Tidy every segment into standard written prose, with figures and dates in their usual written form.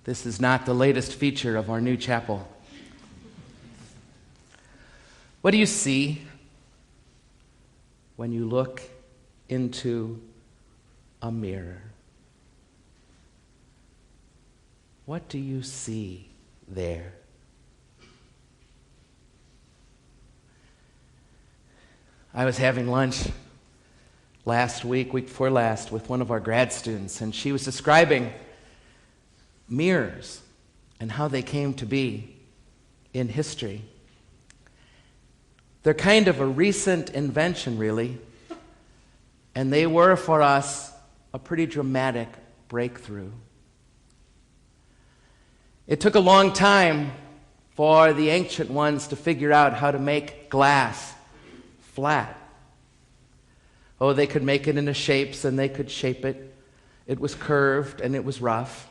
This is not the latest feature of our new chapel. What do you see when you look into a mirror? What do you see there? I was having lunch week before last, with one of our grad students, and she was describing mirrors and how they came to be in history. They're kind of a recent invention, really, and they were, for us, a pretty dramatic breakthrough. It took a long time for the ancient ones to figure out how to make glass flat. Oh, they could make it into shapes, and they could shape it. It was curved, and it was rough.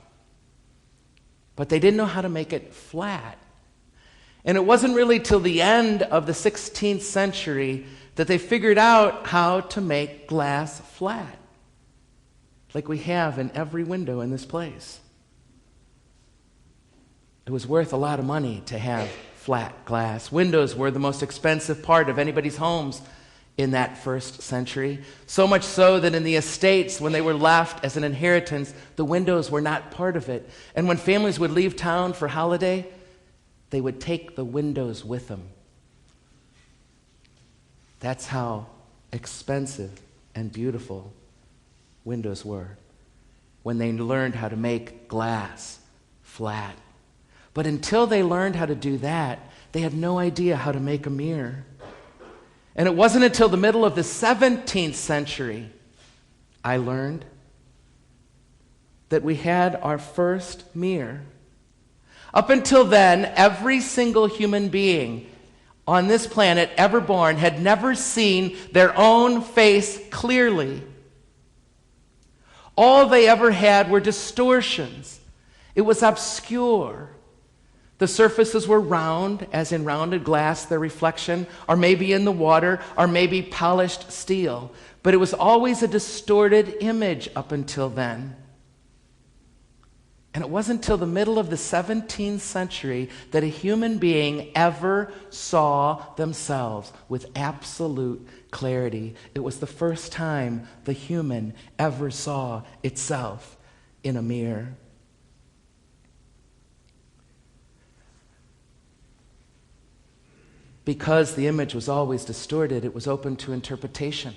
But they didn't know how to make it flat. And it wasn't really till the end of the 16th century that they figured out how to make glass flat, like we have in every window in this place. It was worth a lot of money to have flat glass. Windows were the most expensive part of anybody's homes in that first century. So much so that in the estates, when they were left as an inheritance, the windows were not part of it. And when families would leave town for holiday, they would take the windows with them. That's how expensive and beautiful windows were when they learned how to make glass flat. But until they learned how to do that, they had no idea how to make a mirror. And it wasn't until the middle of the 17th century I learned that we had our first mirror. Up until then, every single human being on this planet ever born had never seen their own face clearly. All they ever had were distortions. It was obscure. The surfaces were round, as in rounded glass, their reflection, or maybe in the water, or maybe polished steel. But it was always a distorted image up until then. And it wasn't until the middle of the 17th century that a human being ever saw themselves with absolute clarity. It was the first time the human ever saw itself in a mirror. Because the image was always distorted, it was open to interpretation.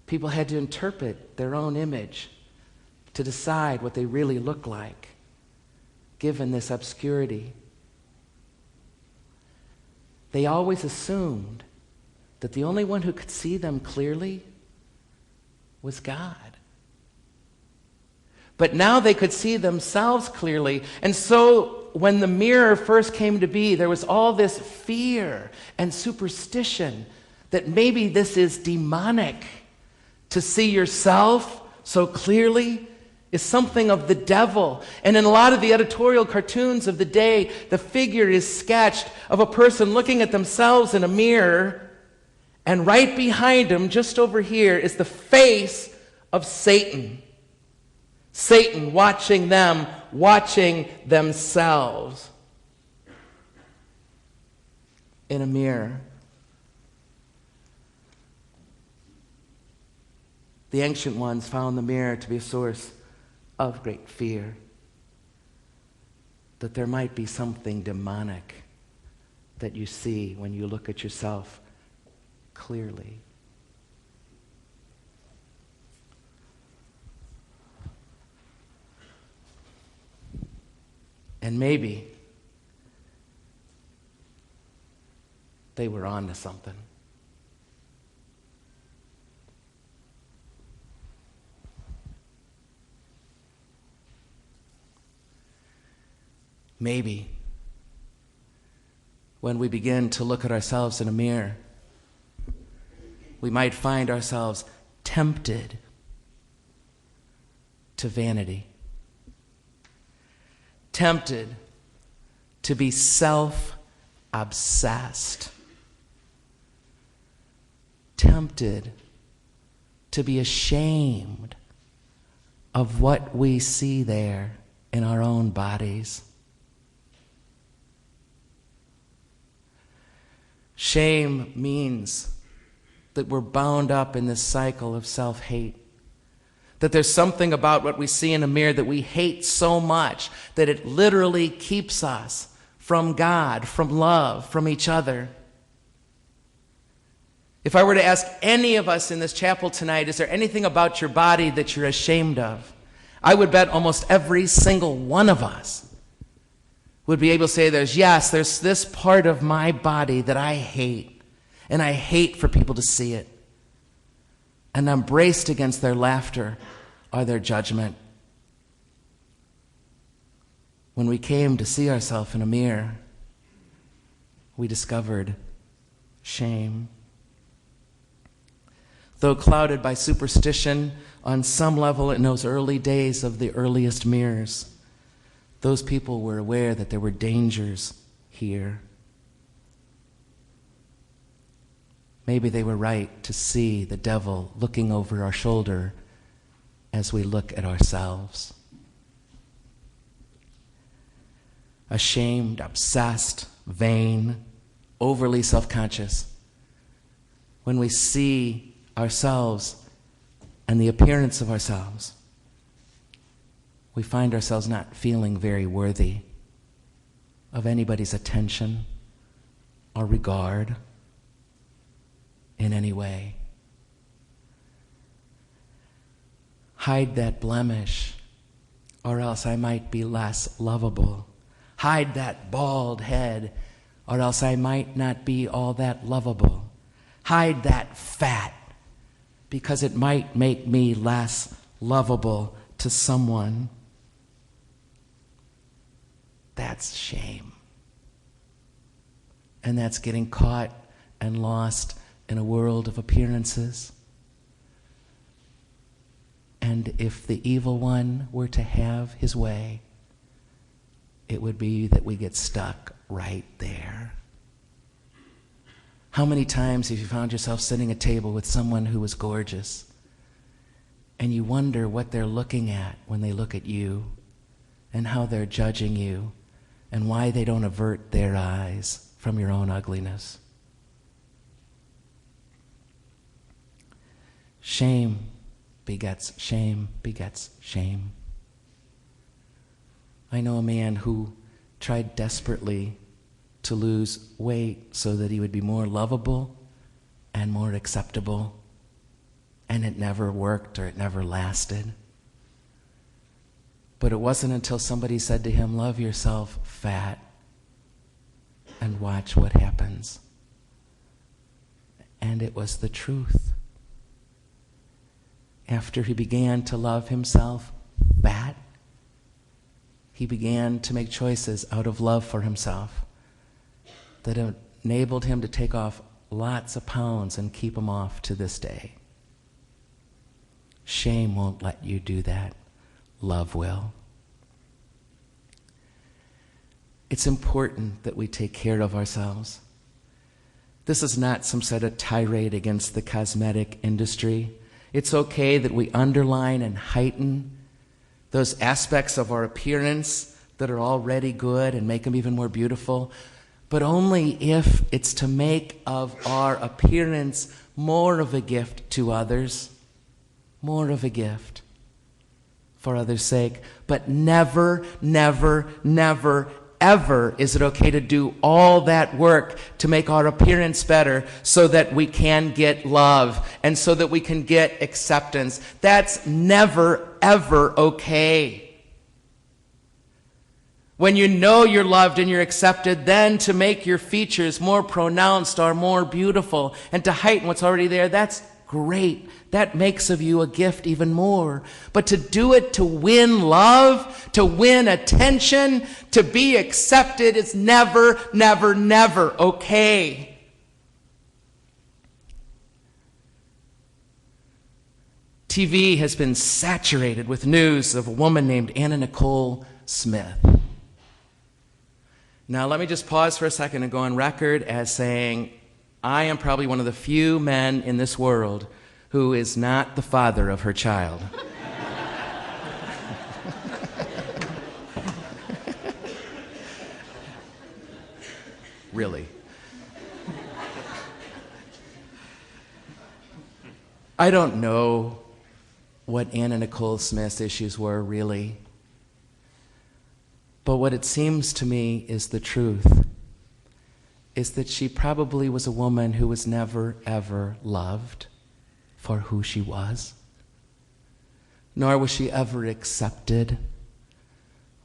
People had to interpret their own image to decide what they really look like, given this obscurity. They always assumed that the only one who could see them clearly was God. But now they could see themselves clearly, and so when the mirror first came to be, there was all this fear and superstition that maybe this is demonic. To see yourself so clearly is something of the devil. And in a lot of the editorial cartoons of the day, the figure is sketched of a person looking at themselves in a mirror, and right behind him, just over here, is the face of Satan. Satan watching them, watching themselves in a mirror. The ancient ones found the mirror to be a source of great fear, that there might be something demonic that you see when you look at yourself clearly. And maybe they were on to something. Maybe when we begin to look at ourselves in a mirror, we might find ourselves tempted to vanity. Tempted to be self-obsessed. Tempted to be ashamed of what we see there in our own bodies. Shame means that we're bound up in this cycle of self-hate. That there's something about what we see in a mirror that we hate so much that it literally keeps us from God, from love, from each other. If I were to ask any of us in this chapel tonight, is there anything about your body that you're ashamed of? I would bet almost every single one of us would be able to say there's this part of my body that I hate, and I hate for people to see it. And I'm braced against their laughter or their judgment. When we came to see ourselves in a mirror, we discovered shame. Though clouded by superstition on some level in those early days of the earliest mirrors, those people were aware that there were dangers here. Maybe they were right to see the devil looking over our shoulder as we look at ourselves. Ashamed, obsessed, vain, overly self-conscious. When we see ourselves and the appearance of ourselves, we find ourselves not feeling very worthy of anybody's attention or regard in any way. Hide that blemish, or else I might be less lovable. Hide that bald head, or else I might not be all that lovable. Hide that fat, because it might make me less lovable to someone. That's shame. And that's getting caught and lost in a world of appearances. And if the evil one were to have his way, it would be that we get stuck right there. How many times have you found yourself sitting at a table with someone who was gorgeous, and you wonder what they're looking at when they look at you, and how they're judging you, and why they don't avert their eyes from your own ugliness? Shame begets shame begets shame. I know a man who tried desperately to lose weight so that he would be more lovable and more acceptable, and it never worked, or it never lasted. But it wasn't until somebody said to him, "Love yourself fat and watch what happens." And it was the truth. After he began to love himself fat, he began to make choices out of love for himself that enabled him to take off lots of pounds and keep them off to this day. Shame won't let you do that. Love will. It's important that we take care of ourselves. This is not some sort of tirade against the cosmetic industry. It's okay that we underline and heighten those aspects of our appearance that are already good and make them even more beautiful, but only if it's to make of our appearance more of a gift to others, more of a gift for others' sake. But never, never, never, ever is it okay to do all that work to make our appearance better so that we can get love and so that we can get acceptance. That's never, ever okay. When you know you're loved and you're accepted, then to make your features more pronounced or more beautiful and to heighten what's already there, that's great. That makes of you a gift even more. But to do it to win love, to win attention, to be accepted is never, never, never okay. TV has been saturated with news of a woman named Anna Nicole Smith. Now let me just pause for a second and go on record as saying I am probably one of the few men in this world who is not the father of her child. really. I don't know what Anna Nicole Smith's issues were, really. But what it seems to me is the truth, is that she probably was a woman who was never, ever loved for who she was, nor was she ever accepted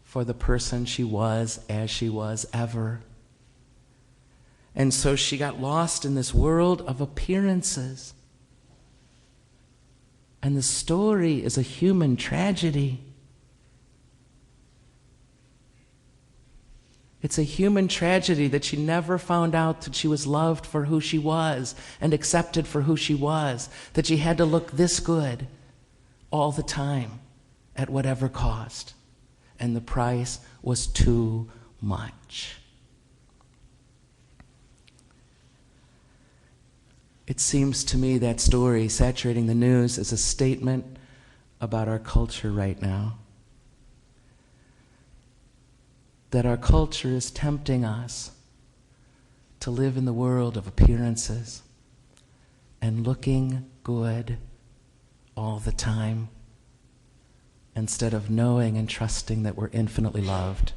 for the person she was as she was ever. And so she got lost in this world of appearances. And the story is a human tragedy. It's a human tragedy that she never found out that she was loved for who she was and accepted for who she was, that she had to look this good all the time at whatever cost. And the price was too much. It seems to me that story, saturating the news, is a statement about our culture right now. That our culture is tempting us to live in the world of appearances and looking good all the time, instead of knowing and trusting that we're infinitely loved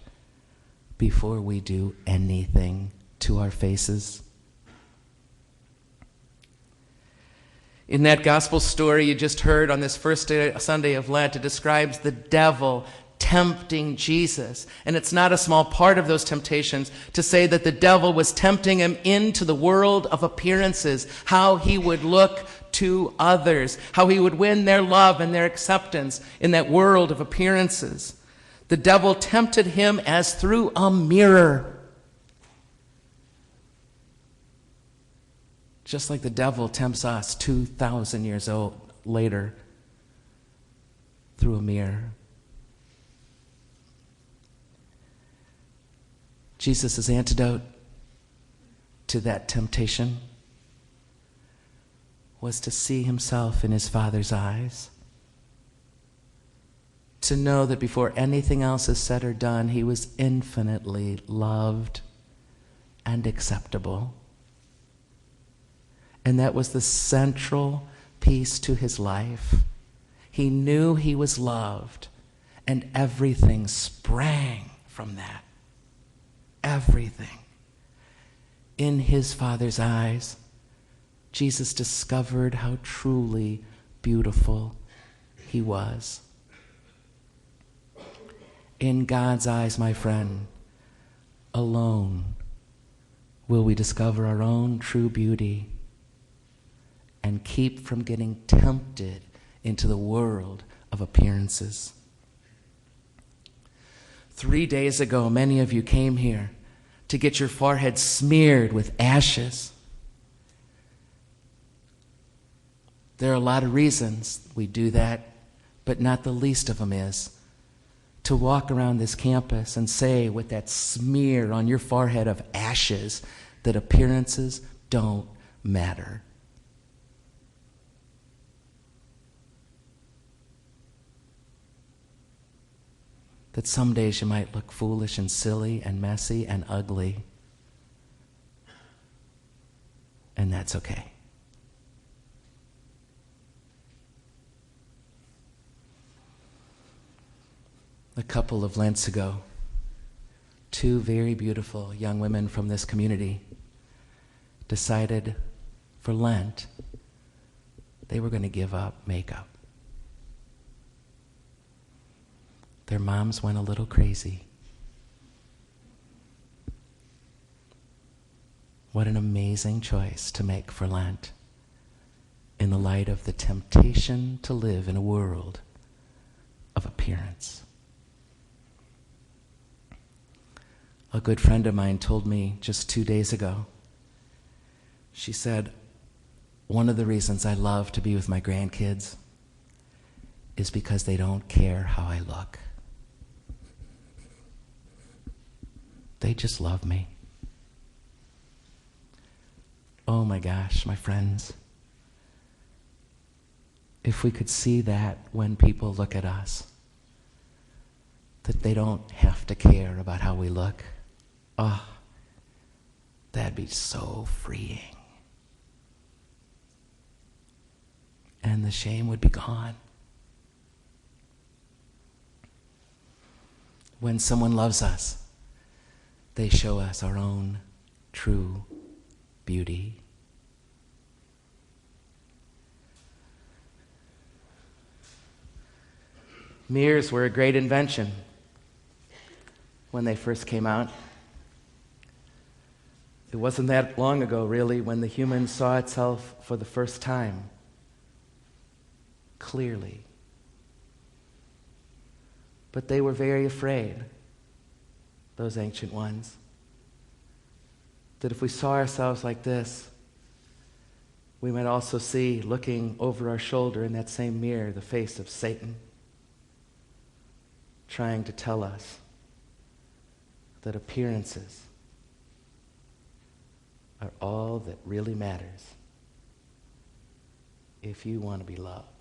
before we do anything to our faces. In that gospel story you just heard on this first Sunday of Lent, it describes the devil tempting Jesus. And it's not a small part of those temptations to say that the devil was tempting him into the world of appearances, how he would look to others, how he would win their love and their acceptance in that world of appearances. The devil tempted him as through a mirror. Just like the devil tempts us 2,000 years later through a mirror. Jesus' antidote to that temptation was to see himself in his Father's eyes. To know that before anything else is said or done, he was infinitely loved and acceptable. And that was the central piece to his life. He knew he was loved, and everything sprang from that. Everything. In his Father's eyes, Jesus discovered how truly beautiful he was. In God's eyes, my friend, alone will we discover our own true beauty and keep from getting tempted into the world of appearances. 3 days ago, many of you came here to get your forehead smeared with ashes. There are a lot of reasons we do that, but not the least of them is to walk around this campus and say with that smear on your forehead of ashes that appearances don't matter. That some days you might look foolish and silly and messy and ugly. And that's okay. A couple of Lents ago, 2 very beautiful young women from this community decided for Lent they were going to give up makeup. Their moms went a little crazy. What an amazing choice to make for Lent in the light of the temptation to live in a world of appearance. A good friend of mine told me just 2 days ago, she said, one of the reasons I love to be with my grandkids is because they don't care how I look. They just love me. Oh my gosh, my friends. If we could see that when people look at us, that they don't have to care about how we look. Oh, That'd be so freeing. And the shame would be gone. When someone loves us, they show us our own true beauty. Mirrors were a great invention when they first came out. It wasn't that long ago, really, when the human saw itself for the first time, clearly. But they were very afraid, those ancient ones, that if we saw ourselves like this, we might also see, looking over our shoulder in that same mirror, the face of Satan, trying to tell us that appearances are all that really matters if you want to be loved.